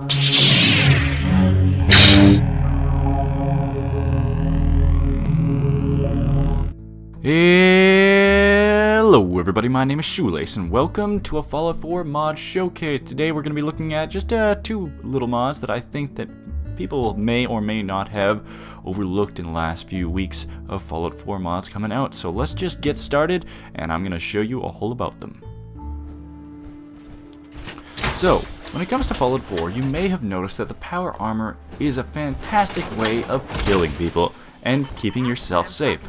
Hello everybody, my name is Shoelace and welcome to a Fallout 4 mod showcase. Today we're going to be looking at just two little mods that I think that people may or may not have overlooked in the last few weeks of Fallout 4 mods coming out. So let's just get started and I'm going to show you all about them. So, when it comes to Fallout 4, you may have noticed that the power armor is a fantastic way of killing people and keeping yourself safe.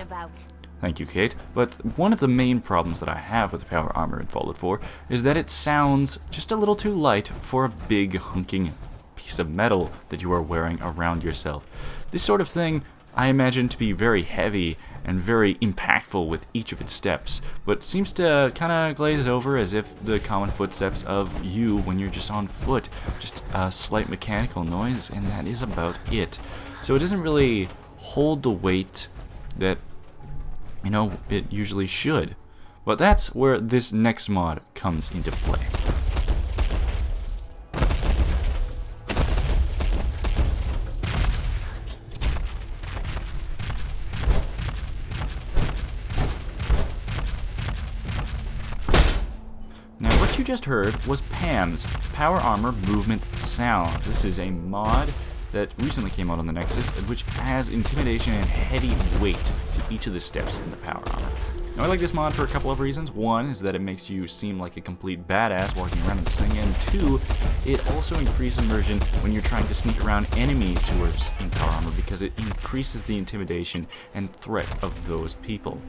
Thank you, Kate. But one of the main problems that I have with the power armor in Fallout 4 is that it sounds just a little too light for a big hunking piece of metal that you are wearing around yourself. This sort of thing I imagine to be very heavy and very impactful with each of its steps, but seems to kind of glaze over as if the common footsteps of you when you're just on foot, just a slight mechanical noise, and that is about it. So it doesn't really hold the weight that it usually should. But that's where this next mod comes into play. Now what you just heard was Pam's Power Armor Movement Sound. This is a mod that recently came out on the Nexus, which has intimidation and heavy weight to each of the steps in the power armor. Now I like this mod for a couple of reasons. One is that it makes you seem like a complete badass walking around in this thing, and two, it also increases immersion when you're trying to sneak around enemies who are in power armor because it increases the intimidation and threat of those people.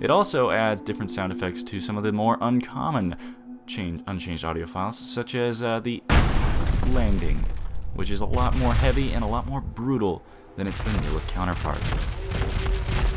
It also adds different sound effects to some of the more uncommon unchanged audio files, such as the landing, which is a lot more heavy and a lot more brutal than its vanilla counterpart.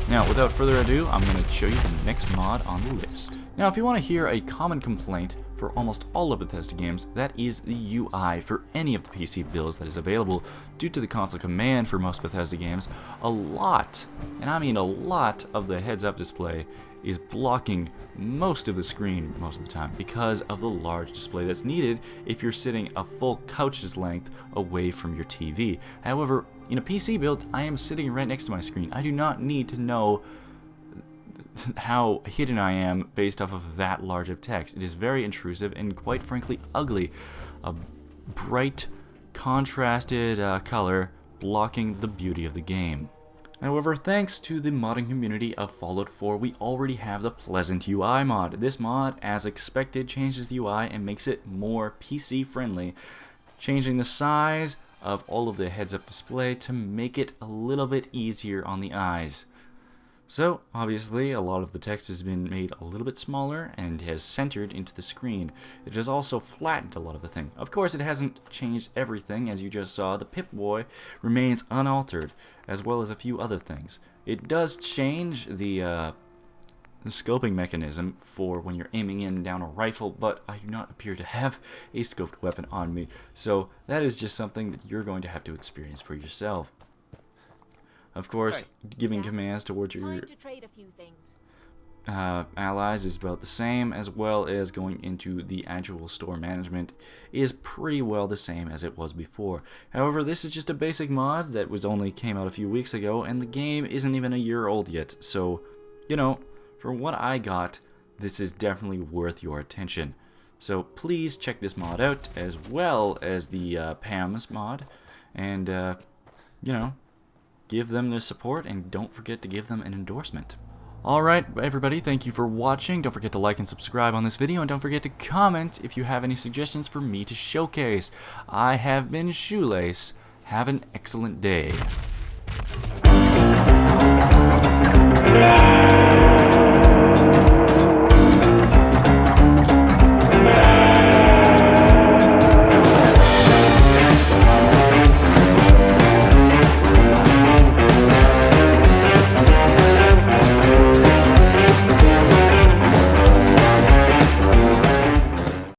Now, without further ado, I'm going to show you the next mod on the list. Now, if you want to hear a common complaint for almost all of Bethesda games, that is the UI for any of the PC builds that is available. Due to the console command for most Bethesda games, a lot, and I mean a lot, of the heads-up display is blocking most of the screen most of the time because of the large display that's needed if you're sitting a full couch's length away from your TV. However, in a PC build, I am sitting right next to my screen. I do not need to know how hidden I am based off of that large of text. It is very intrusive and quite frankly ugly. A bright, contrasted color blocking the beauty of the game. However, thanks to the modding community of Fallout 4, we already have the Pleasant UI mod. This mod, as expected, changes the UI and makes it more PC friendly, changing the size of all of the heads-up display to make it a little bit easier on the eyes. So, obviously, a lot of the text has been made a little bit smaller and has centered into the screen. It has also flattened a lot of the thing. Of course, it hasn't changed everything. As you just saw, the Pip-Boy remains unaltered, as well as a few other things. It does change the scoping mechanism for when you're aiming in down a rifle, but I do not appear to have a scoped weapon on me, so that is just something that you're going to have to experience for yourself. Of course, giving commands towards your allies is about the same, as well as going into the actual store management is pretty well the same as it was before. However, this is just a basic mod that came out a few weeks ago, and the game isn't even a year old yet, so, for what I got, this is definitely worth your attention. So please check this mod out, as well as the Pam's mod, and, give them the support, and don't forget to give them an endorsement. Alright, everybody, thank you for watching. Don't forget to like and subscribe on this video, and don't forget to comment if you have any suggestions for me to showcase. I have been Shoelace. Have an excellent day.